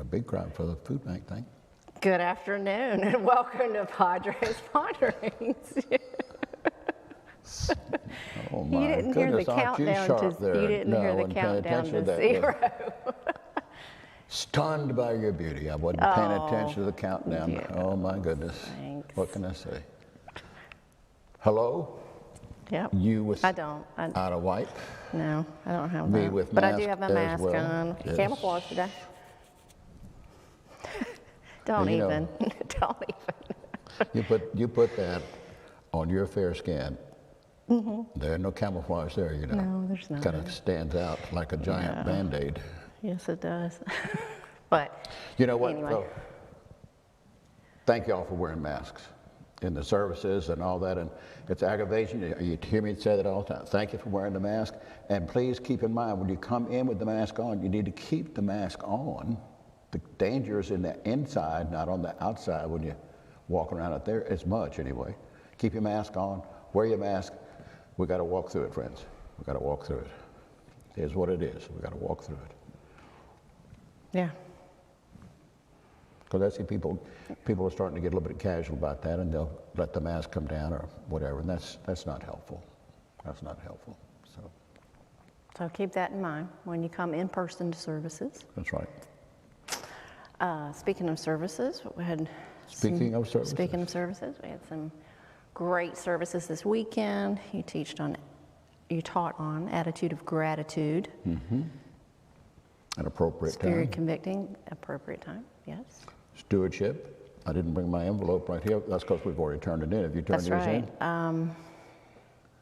a big crowd for the food bank thing. Good afternoon and welcome to Padre's Ponderings. Oh my You didn't hear the goodness, aren't you countdown sharp to there? you didn't No, I hear the wasn't paying countdown attention to that. zero. Stunned by your beauty. I wasn't paying attention to the countdown. yeah. Oh my goodness. Thanks. What can I say? Hello? Yep. You with I don't. out of white? No, I don't have Me that. with But I do mask have my as mask well. on. Yes. Camouflage today. Don't Well, you know, even. Don't even. You put that on your fair skin. There's no camouflage there, you know. No, there's not. Kind of stands out like a giant Band-Aid. Yes, it does. But You know what, anyway. though? Thank you all for wearing masks in the services and all that. And it's aggravation. You hear me say that all the time. Thank you for wearing the mask. And please keep in mind, when you come in with the mask on, you need to keep the mask on. The danger is in the inside, not on the outside when you walk around out there as much anyway. Keep your mask on. Wear your mask. We got to walk through it, friends. We got to walk through it. Here's what it is. We got to walk through it. Yeah. Because I see people are starting to get a little bit casual about that, and they'll let the mask come down or whatever, and that's not helpful. That's not helpful. So keep that in mind when you come in person to services. That's right. Speaking of services, we had Speaking of services, we had some great services this weekend. You taught on attitude of gratitude. an appropriate It's very time. convicting. Appropriate time. Yes. Stewardship. I didn't bring my envelope right here. That's because we've already turned it in. Have you turned That's yours right. in?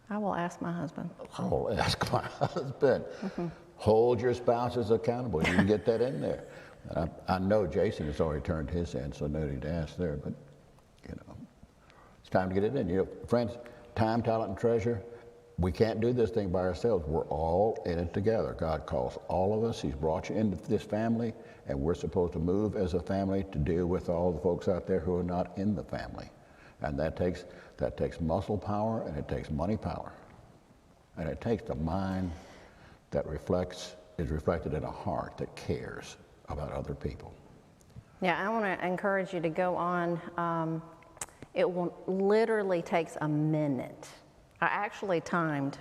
I will ask my husband. I'll ask my husband. Hold your spouses accountable. You can get that in there. And I know Jason has already turned his in, so no need to ask there. But you know, it's time to get it in. You know, friends, time, talent, and treasure. We can't do this thing by ourselves. We're all in it together. God calls all of us. He's brought you into this family, and we're supposed to move as a family to deal with all the folks out there who are not in the family. And that takes muscle power, and it takes money power. And it takes a mind that is reflected in a heart that cares about other people. Yeah, I want to encourage you to go on. It will literally takes a minute. I actually timed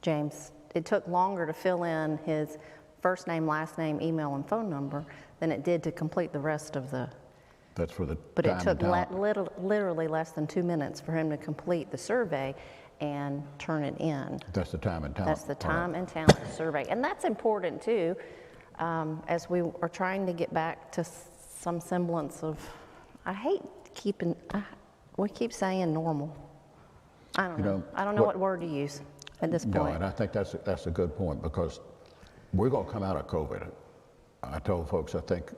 James. It took longer to fill in his first name, last name, email, and phone number than it did to complete the rest of the. That's for the But time it took and talent. literally less than 2 minutes for him to complete the survey and turn it in. That's the time and talent. That's the part. time and talent survey. And that's important too, as we are trying to get back to some semblance of, we keep saying normal. I don't know. I don't know what word to use at this point. No, and I think that's a good point, because we're going to come out of COVID. I told folks, I think,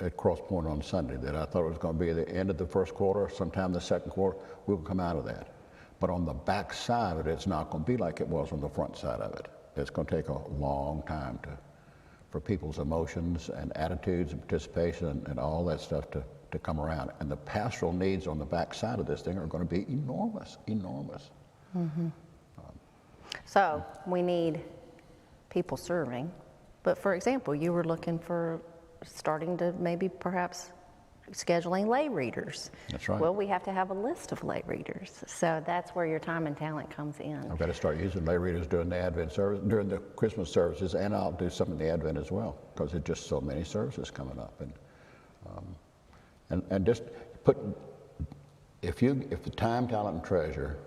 at Cross Point on Sunday, that I thought it was going to be the end of the first quarter, sometime the second quarter, we'll come out of that. But on the back side of it, it's not going to be like it was on the front side of it. It's going to take a long time for people's emotions and attitudes and participation and all that stuff to come around. And the pastoral needs on the back side of this thing are going to be enormous, enormous. So we need people serving. But for example, you were looking for starting to maybe perhaps scheduling lay readers. That's right. Well, we have to have a list of lay readers. So that's where your time and talent comes in. I've got to start using lay readers during the Advent service, during the Christmas services, and I'll do some in the Advent as well, because there's just so many services coming up. And just put, if the time, talent, and treasure,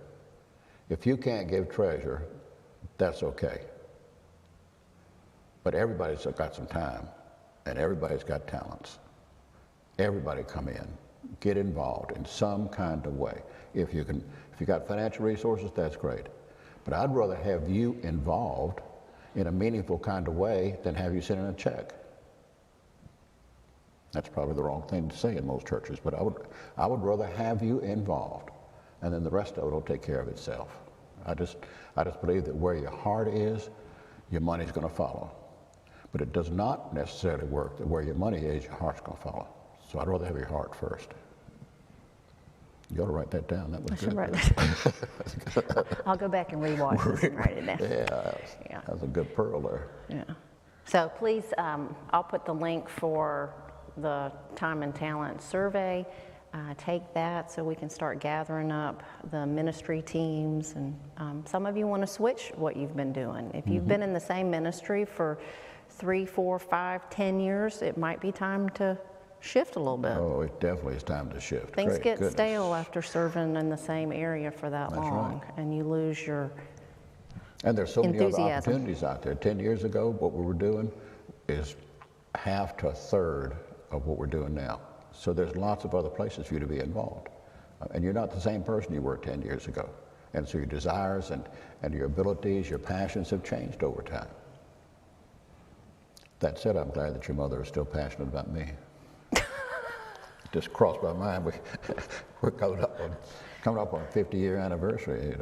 if you can't give treasure, that's okay. But everybody's got some time, and everybody's got talents. Everybody come in, get involved in some kind of way. If you got financial resources, that's great. But I'd rather have you involved in a meaningful kind of way than have you send in a check. That's probably the wrong thing to say in most churches, but I would rather have you involved, and then the rest of it will take care of itself. I just believe that where your heart is, your money's going to follow. But it does not necessarily work that where your money is, your heart's going to follow. So I'd rather have your heart first. You ought to write that down. That was I should good. write that. I'll go back and rewatch this and write it down. Yeah, that was a good pearl there. Yeah. So please, I'll put the link for the time and talent survey. Take that so we can start gathering up the ministry teams, and some of you want to switch what you've been doing. If you've been in the same ministry for 3, 4, 5, 10 years, it might be time to shift a little bit. Oh, it definitely is time to shift. Things Great get goodness. stale after serving in the same area for that That's long, right. and you lose your And there's so many other enthusiasm. opportunities out there. 10 years ago, what we were doing is half to a third of what we're doing now. So there's lots of other places for you to be involved. And you're not the same person you were 10 years ago. And so your desires and your abilities, your passions have changed over time. That said, I'm glad that your mother is still passionate about me. Just crossed my mind. We're coming up on a 50-year anniversary.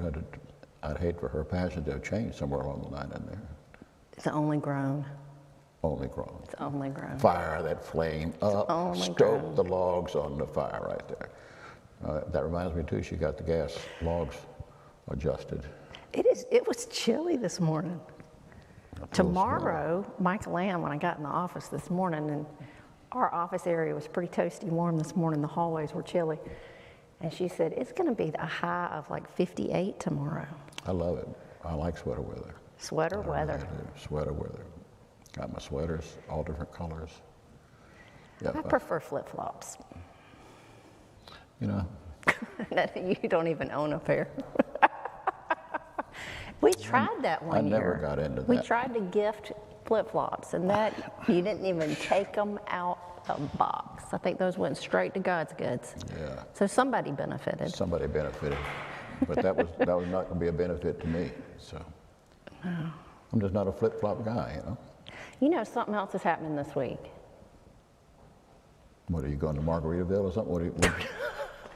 I'd hate for her passion to have changed somewhere along the line in there. It's only grown. Only grown. It's only grown. Fire that flame up, only stoke grown. the logs on the fire right there. That reminds me too, she got the gas logs adjusted. It was chilly this morning. That feels Tomorrow, Mike Lamb, when I got in the office this morning, and our office area was pretty toasty warm this morning, the hallways were chilly. And she said, it's gonna be a high of like 58 tomorrow. I love it. I like sweater weather. Sweater I weather. really do. Sweater weather. Got my sweaters, all different colors. Yeah, I prefer flip-flops. you know, You don't even own a pair. We tried that one year. I never got into We that. tried to gift flip-flops, and that you didn't even take them out the box. I think those went straight to God's goods. Yeah. So somebody benefited. Somebody benefited, but that was not going to be a benefit to me. So I'm just not a flip-flop guy, you know. You know, something else is happening this week. What, are you going to Margaritaville or something?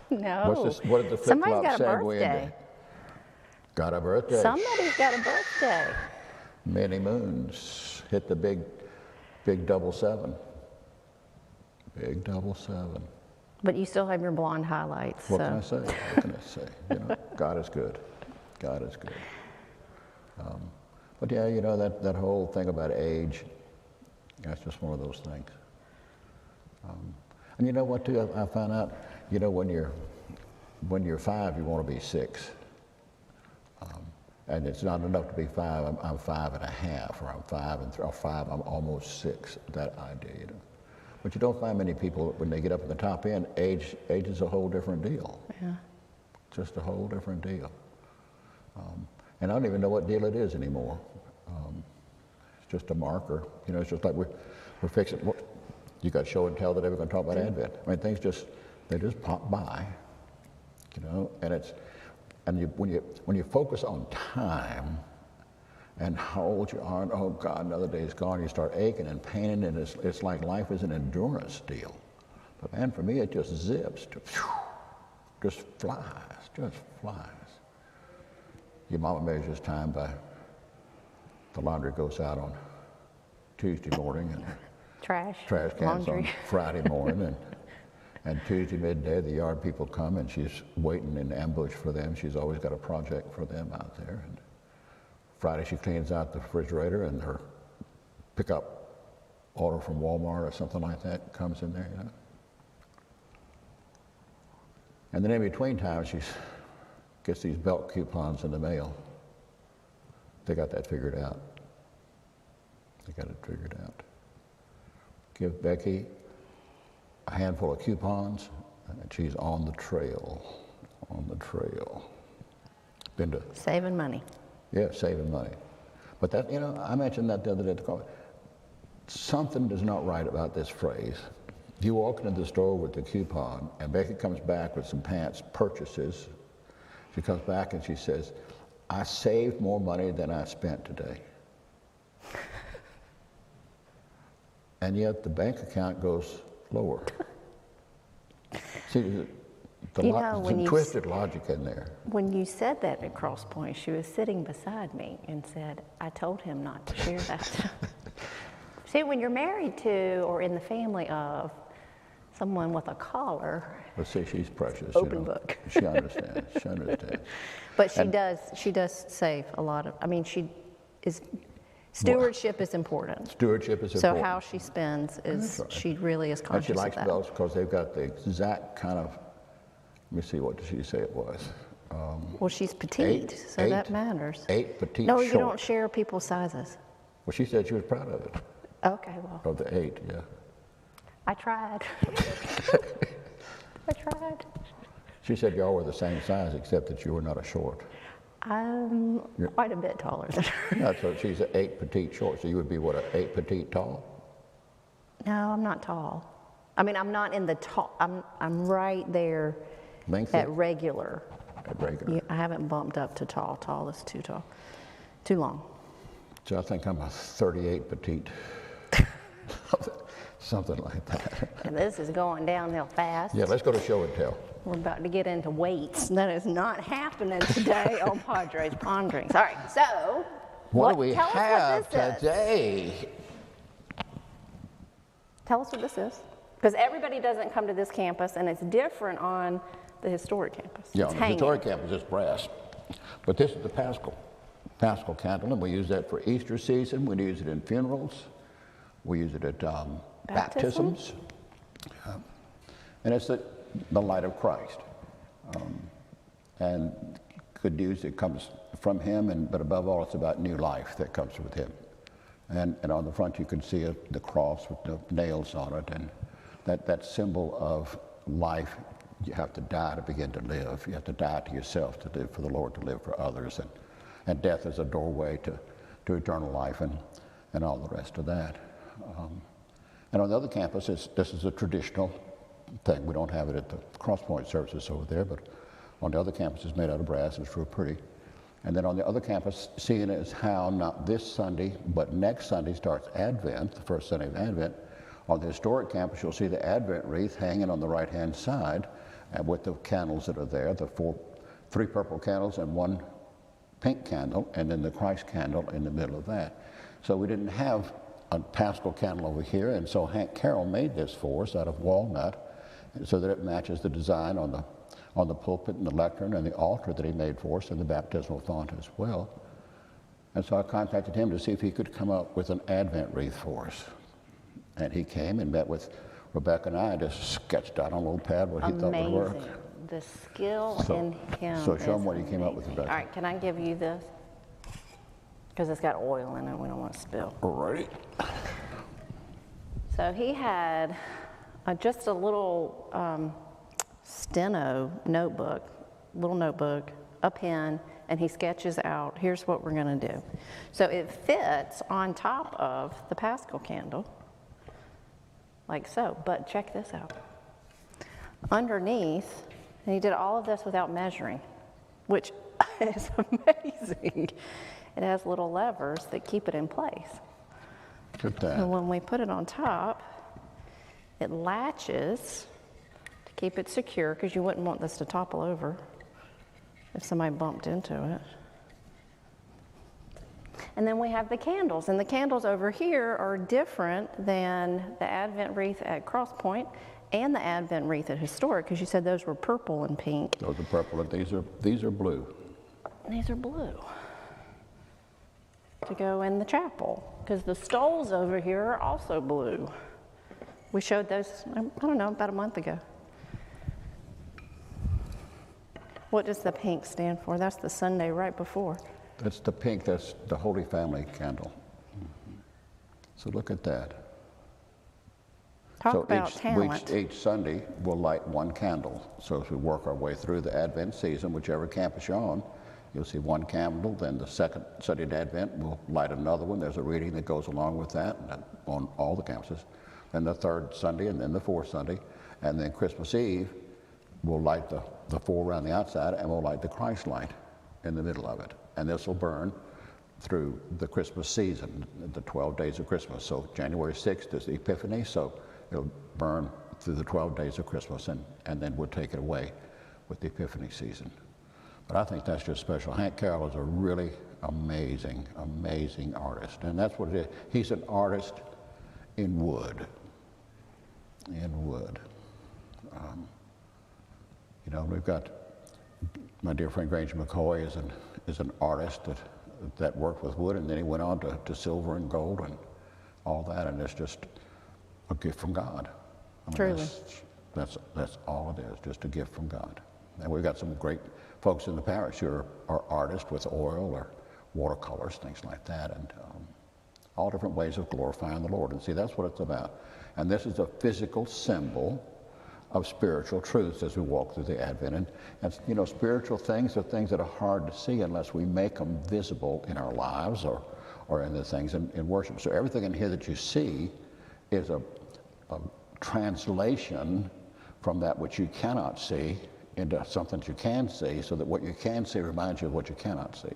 No. What did the Somebody's flip-flop got a segue birthday. into? Got a birthday. Somebody's got a birthday. Many moons. Hit the big 777. Big 777. But you still have your blonde highlights. What so. can I say? What can I say? You know, God is good. God is good. But yeah, you know, that whole thing about age, that's just one of those things. And you know what, too, I found out, you know, when you're 5, you want to be 6. And it's not enough to be 5, I'm 5 and a half, or I'm 5 and 3, or 5, I'm almost 6, that idea, you know. But you don't find many people, when they get up at the top end, age is a whole different deal. Yeah. Just a whole different deal. And I don't even know what deal it is anymore. It's just a marker. You know, it's just like we're fixing, you got show and tell today, we're going to talk about Advent. I mean, things just pop by, you know, and when you focus on time and how old you are, and oh God, another day's gone, you start aching and paining, and it's like life is an endurance deal. But man, for me, it just zips, just flies. Your mama measures time by the laundry goes out on Tuesday morning, and Trash cans laundry. on Friday morning, and Tuesday midday the yard people come, and she's waiting in ambush for them. She's always got a project for them out there. And Friday she cleans out the refrigerator, and her pickup order from Walmart or something like that comes in there, you know. And then in between times she gets these belt coupons in the mail. They got that figured out. They got it figured out. Give Becky a handful of coupons, and she's on the trail. Been to, Saving money. yeah, saving money. But that, you know, I mentioned that the other day at the call. Something is not right about this phrase. You walk into the store with the coupon, and Becky comes back with some pants purchases. She comes back and she says, I saved more money than I spent today. And yet the bank account goes lower. See, there's some twisted logic in there. When you said that at Cross Point, she was sitting beside me and said, I told him not to share that. See, when you're married to or in the family of someone with a collar, But see, she's precious. Open you know. book. She understands. She understands. but she does save a lot of, I mean, Stewardship is important. Stewardship is So important. how she spends is, right. she really is And conscious she likes of that. belts because they've got the exact kind of, let me see, what did she say it was? Well, she's petite, so that matters. 8 petite No, short. you don't share people's sizes. Well, she said she was proud of it, Okay, well, of the 8, yeah. I tried. I tried. She said y'all were the same size except that you were not a short. I'm quite a bit taller than her. That's what she's an 8 petite short, so you would be what, an 8 petite tall? No, I'm not tall. I mean, I'm not in the tall, I'm right there Lengthy? at regular. At regular. I haven't bumped up to tall. Tall is too tall, too long. So I think I'm a 38 petite. Something like that. And this is going downhill fast. Yeah, let's go to show and tell. We're about to get into weights. That is not happening today on Padre's Ponderings. All right, so What do we tell us have what this is. today? Tell us what this is. Because everybody doesn't come to this campus, and it's different on the historic campus. Yeah, It's on the hanging. historic campus is brass. But this is the Paschal candle, and we use that for Easter season. We use it in funerals. We use it at baptisms. And it's the light of Christ. And good news that comes from him, but above all, it's about new life that comes with him. And on the front, you can see the cross with the nails on it, and that symbol of life. You have to die to begin to live. You have to die to yourself to live for the Lord, to live for others. And death is a doorway to eternal life and all the rest of that. And on the other campus, this is a traditional thing. We don't have it at the Crosspoint services over there, but on the other campus, it's made out of brass. It's real pretty. And then on the other campus, seeing as how not this Sunday, but next Sunday starts Advent, the first Sunday of Advent. On the historic campus, you'll see the Advent wreath hanging on the right-hand side, and with the candles that are there, three purple candles and 1 pink candle, and then the Christ candle in the middle of that. So we didn't have a Paschal candle over here, and so Hank Carroll made this for us out of walnut, so that it matches the design on the pulpit and the lectern and the altar that he made for us, and the baptismal font as well. And so I contacted him to see if he could come up with an Advent wreath for us. And he came and met with Rebecca and I, just sketched out on a little pad what he thought would work. Amazing. The skill in him. So show him is what he came up with, amazing. Rebecca. All right, can I give you this? Because it's got oil in it, we don't want to spill. All righty. So he had just a little steno notebook, a pen, and he sketches out, here's what we're going to do. So it fits on top of the Paschal candle, like so, but check this out. Underneath, and he did all of this without measuring, which is amazing. It has little levers that keep it in place. Look at that. And when we put it on top, it latches to keep it secure, because you wouldn't want this to topple over if somebody bumped into it. And then we have the candles, and the candles over here are different than the Advent wreath at Crosspoint and the Advent wreath at Historic, because you said those were purple and pink. Those are purple, and these are blue. These are blue to go in the chapel, because the stoles over here are also blue. We showed those, I don't know, about a month ago. What does the pink stand for? That's the Sunday right before. That's the pink, that's the Holy Family candle. So look at that. Talk So about talent. each Sunday, we'll light 1 candle. So as we work our way through the Advent season, whichever campus you're on, you'll see 1 candle. Then the second Sunday of Advent, we'll light another one. There's a reading that goes along with that on all the campuses. Then the third Sunday, and then the fourth Sunday. And then Christmas Eve, we'll light the 4 around the outside, and we'll light the Christ light in the middle of it. And this will burn through the Christmas season, the 12 days of Christmas. So January 6th is the Epiphany, so it'll burn through the 12 days of Christmas, and then we'll take it away with the Epiphany season. But I think that's just special. Hank Carroll is a really amazing, amazing artist, and that's what it is. He's an artist in wood. In wood. You know, we've got my dear friend Granger McCoy is an artist that that worked with wood, and then he went on to silver and gold and all that, and it's just a gift from God. I mean, Truly. That's all it is, just a gift from God. And we've got some great folks in the parish who are artists with oil or watercolors, things like that, and all different ways of glorifying the Lord. And see, that's what it's about. And this is a physical symbol of spiritual truths as we walk through the Advent. And you know, spiritual things are things that are hard to see unless we make them visible in our lives or in the things in worship. So everything in here that you see is a translation from that which you cannot see into something that you can see, so that what you can see reminds you of what you cannot see.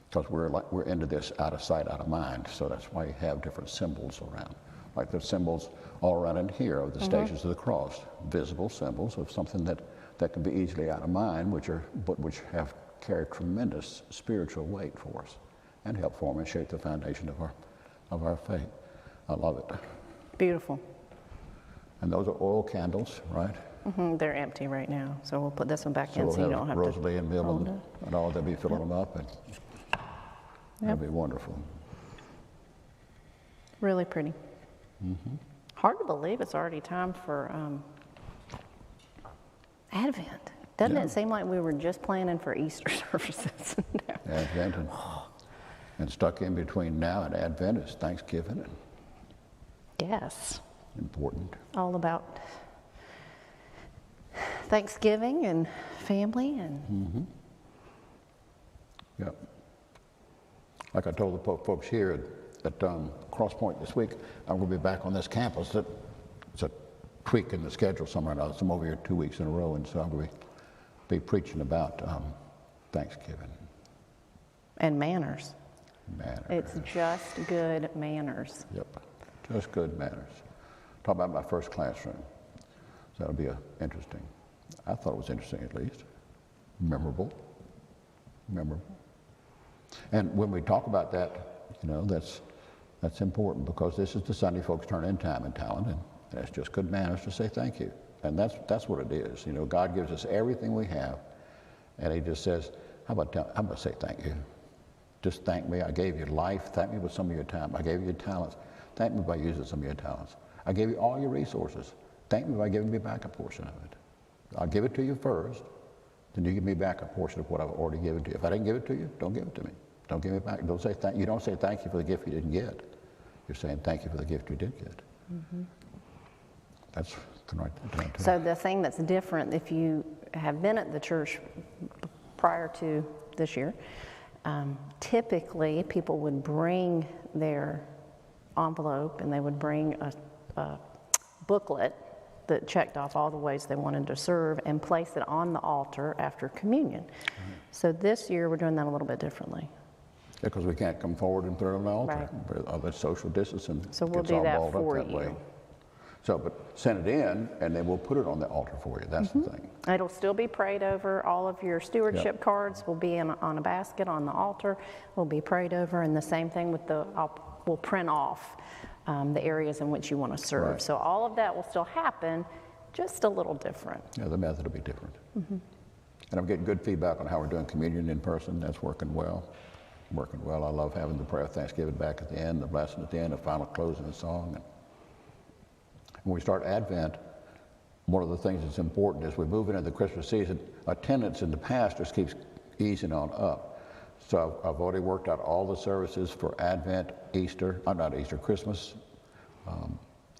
Because we're into this out of sight, out of mind. So that's why you have different symbols around. Like the symbols all around in here of the stations of the cross, visible symbols of something that can be easily out of mind, which have carried tremendous spiritual weight for us and help form and shape the foundation of our faith. I love it. Beautiful. And those are oil candles, right? They're empty right now, so we'll put this one back in we'll so you don't have Rosalie to and Bill hold it. and all, they'll be filling them up, and that'll be wonderful. Really pretty. Hard to believe it's already time for Advent. Doesn't it seem like we were just planning for Easter services? Advent, and stuck in between now and Advent is Thanksgiving. And Yes. important. All about Thanksgiving and family and Yep. Like I told the folks here at Cross Point this week, I'm going to be back on this campus. It's a tweak in the schedule somewhere or another. So I'm over here 2 weeks in a row, and so I'm going to be preaching about Thanksgiving. and manners. Manners. It's just good manners. Yep. Just good manners. Talk about my first classroom. So that'll be interesting. I thought it was interesting, at least. Memorable. And when we talk about that, you know, that's important, because this is the Sunday folks turn in time and talent, and it's just good manners to say thank you. And that's what it is. You know, God gives us everything we have, and he just says, how about say thank you? Just thank me. I gave you life. Thank me with some of your time. I gave you your talents. Thank me by using some of your talents. I gave you all your resources. Thank me by giving me back a portion of it. I'll give it to you first, then you give me back a portion of what I've already given to you. If I didn't give it to you, don't give it to me. Don't give it back. Don't say you don't say thank you for the gift you didn't get. You're saying thank you for the gift you did get. That's the right thing to do. So the thing that's different, if you have been at the church prior to this year, typically people would bring their envelope and they would bring a booklet that checked off all the ways they wanted to serve and place it on the altar after communion. So this year we're doing that a little bit differently. Because we can't come forward and throw it on the altar. Right. Of the social distancing. So we'll gets do all that balled up for that you. way. So, but send it in, and then we'll put it on the altar for you. That's the thing. It'll still be prayed over. All of your stewardship cards will be on a basket on the altar, will be prayed over, and the same thing with we'll print off the areas in which you want to serve. Right. So all of that will still happen, just a little different. Yeah, the method will be different. And I'm getting good feedback on how we're doing communion in person. That's working well. I love having the prayer of Thanksgiving back at the end, the blessing at the end, the final closing of the song. And when we start Advent, one of the things that's important is we move into the Christmas season, attendance in the past just keeps easing on up. So I've already worked out all the services for Advent, Christmas,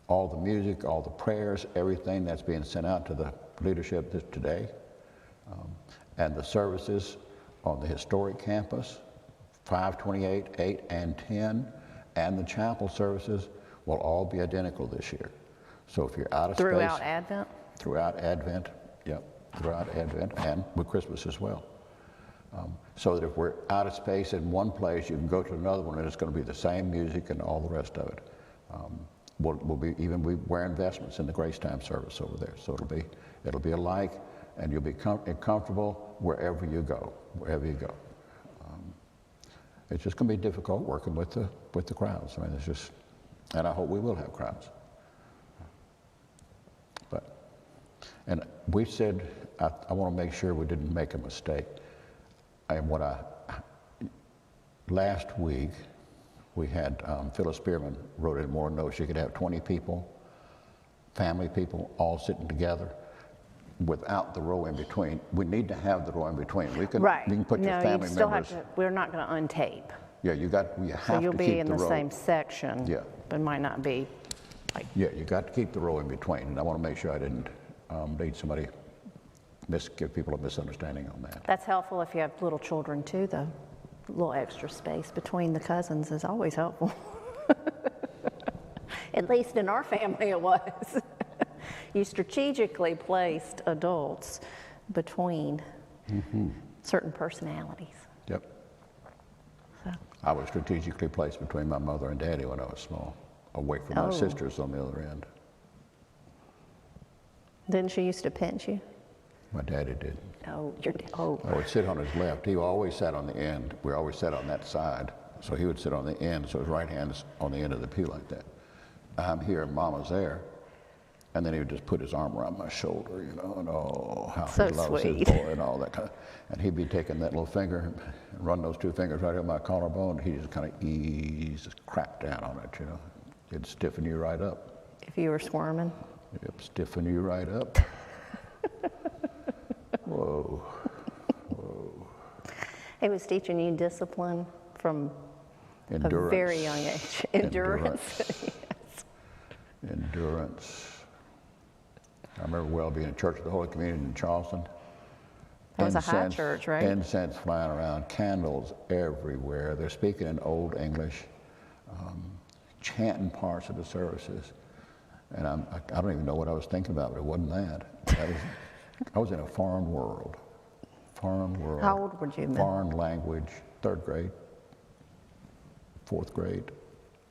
all the music, all the prayers, everything that's being sent out to the leadership today, and the services on the historic campus, 528, 8, and 10, and the chapel services will all be identical this year. So if you're out of space... Throughout Advent? Throughout Advent, yep, throughout Advent, and with Christmas as well. So that if we're out of space in one place, you can go to another one, and it's going to be the same music and all the rest of it. We wear investments in the Grace Time service over there, so it'll be alike, and you'll be comfortable wherever you go. It's just going to be difficult working with the crowds. I mean, it's just, and I hope we will have crowds. And we said, I want to make sure we didn't make a mistake. And last week, we had Phyllis Spearman wrote in more notes. You could have 20 people, family people, all sitting together without the row in between. We need to have the row in between. We can, Right. You can put your No, family you still members. have to, we're not going to untape. Yeah, you have So to you'll keep be in the row. same section. Yeah. But it might not be like, Yeah, you got to keep the row in between, and I want to make sure I didn't lead somebody, give people a misunderstanding on that. that's helpful if you have little children too, though. A little extra space between the cousins is always helpful. At least in our family it was. You strategically placed adults between certain personalities. Yep. So, I was strategically placed between my mother and daddy when I was small, away from my sisters on the other end. didn't she used to pinch you? My daddy did. Oh, I would sit on his left. He always sat on the end. We always sat on that side. So he would sit on the end, so his right hand's on the end of the pew like that. I'm here and Mama's there. And then he would just put his arm around my shoulder, you know, and oh, how So he loves his sweet. boy and all that kind of. And he'd be taking that little finger and run those two fingers right on my collarbone. He'd just kind of ease the crap down on it, you know. It'd stiffen you right up. If you were squirming. Yep, stiffen you right up. Whoa, whoa. He was teaching you discipline from Endurance. a very young age. Endurance. Yes. Endurance. I remember well being in Church of the Holy Communion in Charleston. That was a high church, right? Incense flying around, candles everywhere. They're speaking in Old English, chanting parts of the services. And I don't even know what I was thinking about, but it wasn't that. I was in a foreign world. Foreign world. How old were you then? Foreign language, 3rd grade, 4th grade.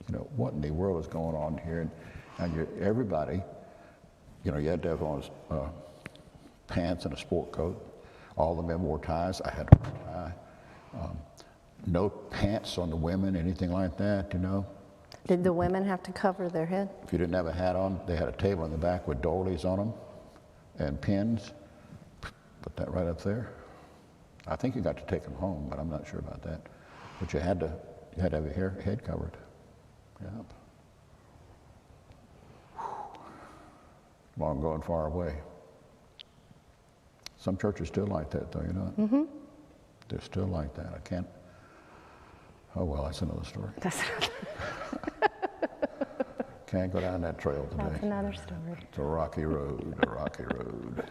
You know, what in the world is going on here? And everybody, you know, you had to have on pants and a sport coat. All the men wore ties. I had to wear a tie. No pants on the women, anything like that, you know. Did the women have to cover their head? If you didn't have a hat on, they had a table in the back with doilies on them and pins. Put that right up there. I think you got to take them home, but I'm not sure about that. But you had to have your head covered. Yep. Long going far away. Some churches still like that, though, you know. Mm-hmm. They're still like that. I can't. Oh well, that's another story. That's Can't go down that trail today. That's another story. It's a rocky road, a rocky road.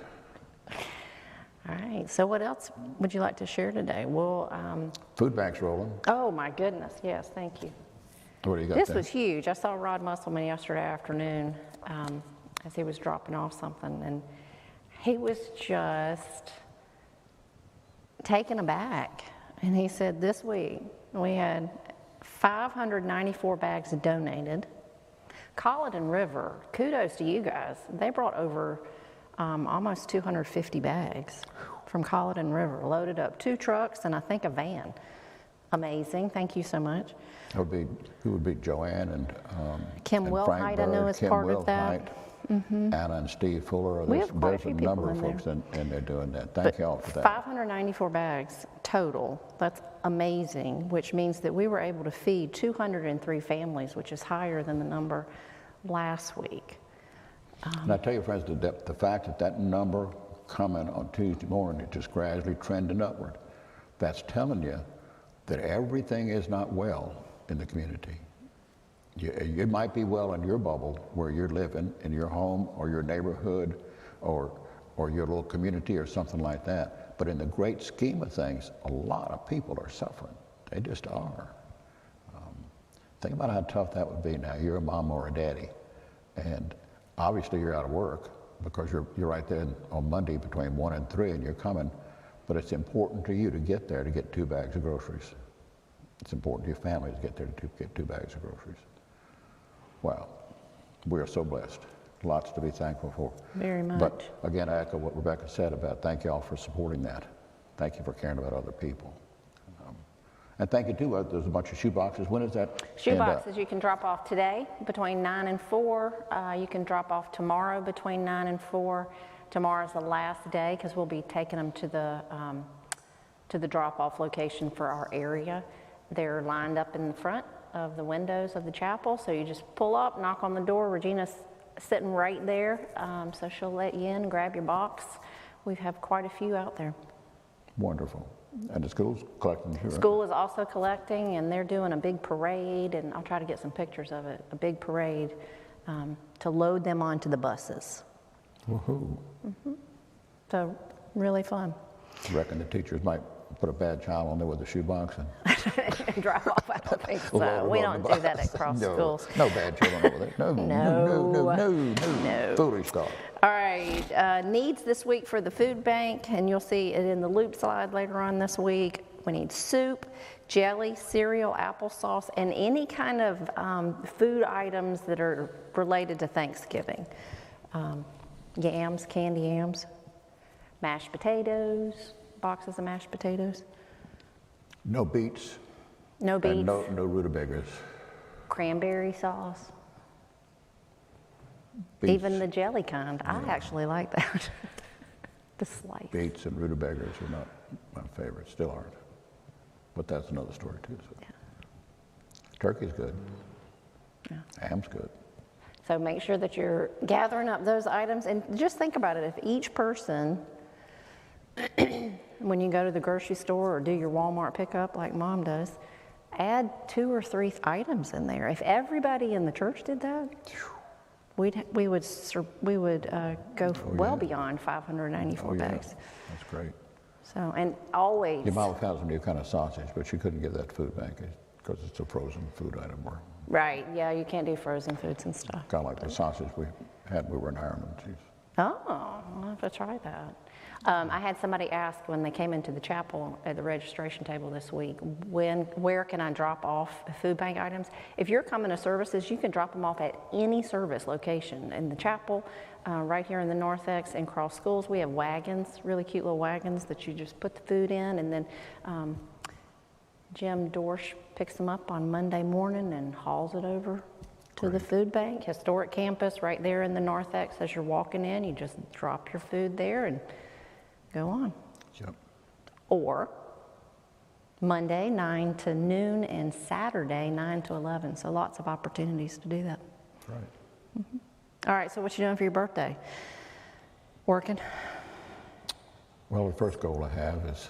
All right. So what else would you like to share today? Well, Food bank's rolling. oh my goodness. Yes. Thank you. What do you got This there? was huge. I saw Rod Musselman yesterday afternoon as he was dropping off something, and he was just taken aback. And he said this week we had 594 bags donated. Colleton River, kudos to you guys. They brought over almost 250 bags from Colleton River, loaded up 2 trucks and I think a van. Amazing. Thank you so much. It would be, who would be Joanne and Kim and Wilhite, Frank I know, Bird, is Kim part of that. Wilhite, Anna and Steve Fuller. We have quite a There's few a people number of in there. folks in there doing that. Thank you all for that. 594 bags total. That's amazing, which means that we were able to feed 203 families, which is higher than the number last week. And I tell you, friends, the fact that number coming on Tuesday morning is just gradually trending upward, that's telling you that everything is not well in the community. It might be well in your bubble where you're living, in your home or your neighborhood or your little community or something like that. But in the great scheme of things, a lot of people are suffering. They just are. Think about how tough that would be now. You're a mom or a daddy, and obviously you're out of work because you're right there on Monday between 1 and 3 and you're coming, but it's important to you to get there to get 2 bags of groceries. It's important to your family to get there to get 2 bags of groceries. Wow, we are so blessed. Lots to be thankful for. Very much. But again, I echo what Rebecca said about thank you all for supporting that. Thank you for caring about other people. And thank you too, there's a bunch of shoe boxes. When is that? Shoe boxes you can drop off today between 9 and 4. You can drop off tomorrow between 9 and 4. Tomorrow's the last day because we'll be taking them to the drop-off location for our area. They're lined up in the front of the windows of the chapel, so you just pull up, knock on the door. Regina's sitting right there, so she'll let you in, grab your box. We have quite a few out there. Wonderful. And the school's collecting too, right? School is also collecting, and they're doing a big parade, and I'll try to get some pictures of it, a big parade to load them onto the buses. Woohoo. So really fun. I reckon the teachers might put a bad child on there with a shoebox and Drive off. I don't think so. load We them on don't the do that bus. across No, schools. no bad children over there. No, No. Foolish thought. All right, needs this week for the food bank, and you'll see it in the loop slide later on this week. We need soup, jelly, cereal, applesauce, and any kind of food items that are related to Thanksgiving. Yams, candy yams, mashed potatoes, boxes of mashed potatoes. No beets. No beets. And no rutabagas. Cranberry sauce. Beets, Even the jelly kind. I actually like that. The slice. beets and rutabagas are not my favorite, still aren't. But that's another story too. So. Yeah. Turkey's good. Yeah. Ham's good. So make sure that you're gathering up those items, and just think about it. If each person, when you go to the grocery store or do your Walmart pickup like Mom does, add 2 or 3 items in there. If everybody in the church did that, we would go well beyond 594 bags. That's great. So, and always. Your mom found some new kind of sausage, but she couldn't give that to food bank because it's a frozen food item. Or Right, yeah, you can't do frozen foods and stuff. kind of like the sausage we had when we were in Ireland. Oh, I'll have to try that. I had somebody ask when they came into the chapel at the registration table this week, where can I drop off food bank items? If you're coming to services, you can drop them off at any service location. In the chapel, right here in the Narthex, and Cross Schools, we have wagons, really cute little wagons that you just put the food in, and then Jim Dorsch picks them up on Monday morning and hauls it over to the food bank. Historic campus right there in the Narthex. As you're walking in, you just drop your food there and go on. Yep. Or Monday 9 to noon and Saturday 9 to 11. So lots of opportunities to do that. Right. All right, so what you doing for your birthday? Working? Well, the first goal I have is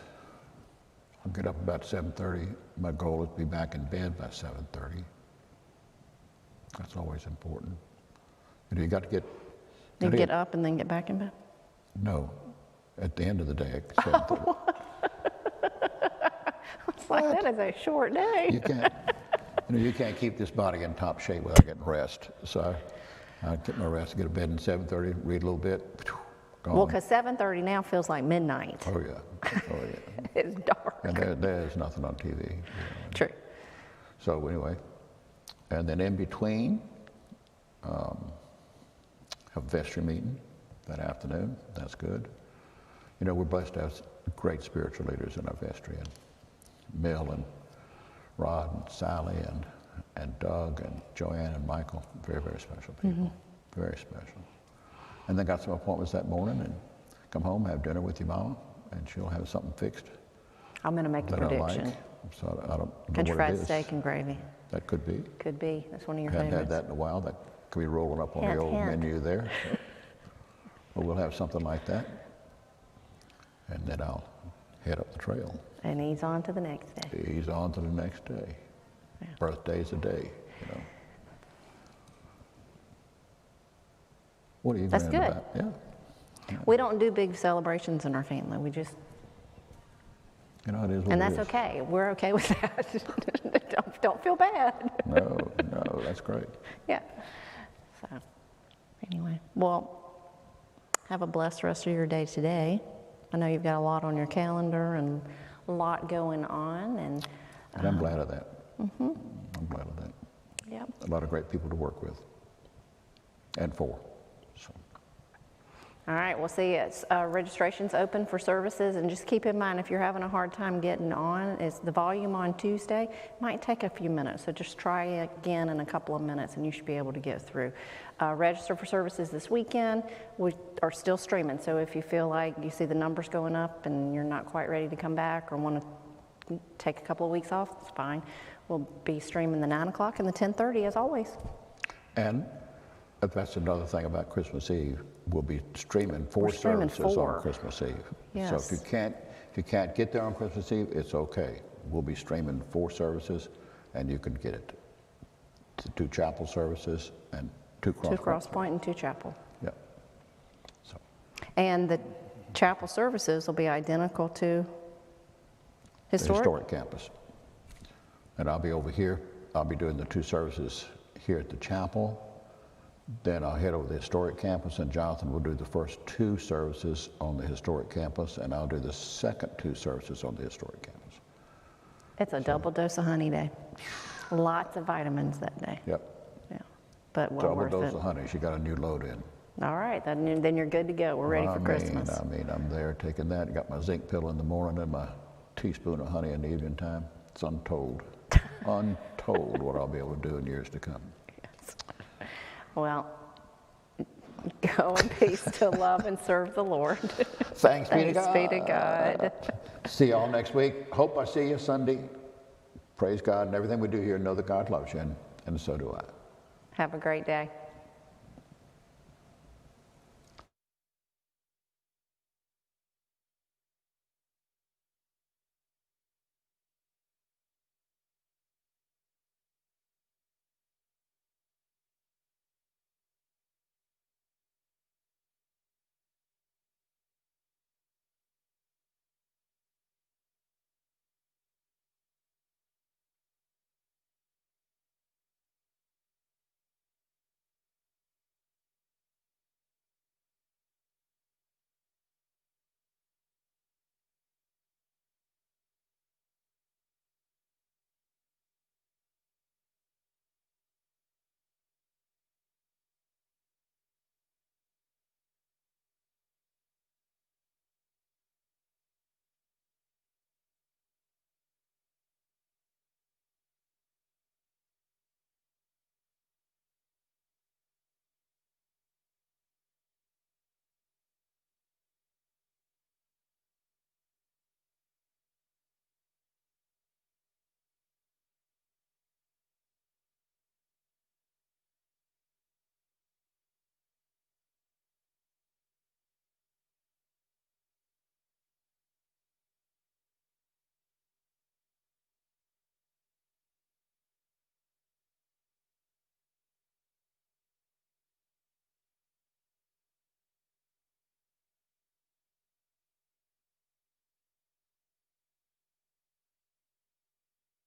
I'll get up about 7:30. My goal is to be back in bed by 7:30. That's always important. You know, you got to get. You get up and then get back in bed? No, at the end of the day at 7:30. It's like, that is a short day. You can't keep this body in top shape without getting rest. So I get my rest, get to bed at 7:30, read a little bit. Gone. Well, because 7:30 now feels like midnight. Oh yeah. Oh yeah. It's dark. And there's nothing on TV. You know. True. So anyway, and then in between, have a vestry meeting that afternoon. That's good. You know, we're blessed to have great spiritual leaders in our vestry, and Mill and Rod and Sally and Doug and Joanne and Michael. Very, very special people. Very special. And then got some appointments that morning, and come home, have dinner with your mama, and she'll have something fixed. I'm going to make a that prediction. I like. So I don't know Country what it fried is. steak and gravy. That could be. Could be. That's one of your Hadn't favorites. had that in a while. That could be rolling up on Hint, the old hint. menu there. So. But we'll have something like that. And then I'll head up the trail. And he's on to the next day. He's on to the next day. Yeah. Birthday's a day, you know. What are you That's grinning good. about? Yeah. We don't do big celebrations in our family. We just, You know, it is what and it that's is. okay. We're okay with that. don't feel bad. No, that's great. Yeah. So, anyway, well, have a blessed rest of your day today. I know you've got a lot on your calendar and a lot going on, and I'm glad of that. I'm glad of that. yeah. A lot of great people to work with and for. So. All right, we'll see. It's registration's open for services, and just keep in mind if you're having a hard time getting on, is the volume on Tuesday might take a few minutes, so just try again in a couple of minutes and you should be able to get through. Register for services this weekend. We are still streaming, so if you feel like you see the numbers going up and you're not quite ready to come back or want to take a couple of weeks off, it's fine. We'll be streaming the 9 o'clock and the 10:30 as always. And that's another thing about Christmas Eve. We'll be streaming four streaming services four. on Christmas Eve. Yes. So if you can't get there on Christmas Eve, it's okay. We'll be streaming 4 services, and you can get it. 2 chapel services and 2 cross. 2 Cross Point and 2 chapel. Yep. So And the chapel services will be identical to the historic? historic campus. And I'll be over here. I'll be doing the 2 services here at the chapel. Then I'll head over to the historic campus, and Jonathan will do the first 2 services on the historic campus, and I'll do the second 2 services on the historic campus. It's a double dose of honey day. Lots of vitamins that day. Yep. Yeah, but well Double worth dose it. of honey. She got a new load in. All right, then you're good to go. We're ready for Christmas. I mean, I'm there taking that. Got my zinc pill in the morning and my teaspoon of honey in the evening time. It's untold. Untold what I'll be able to do in years to come. Yes. Well, go in peace to love and serve the Lord. Thanks be to God. Thanks be to God. See y'all next week. Hope I see you Sunday. Praise God and everything we do here. Know that God loves you, and so do I. Have a great day.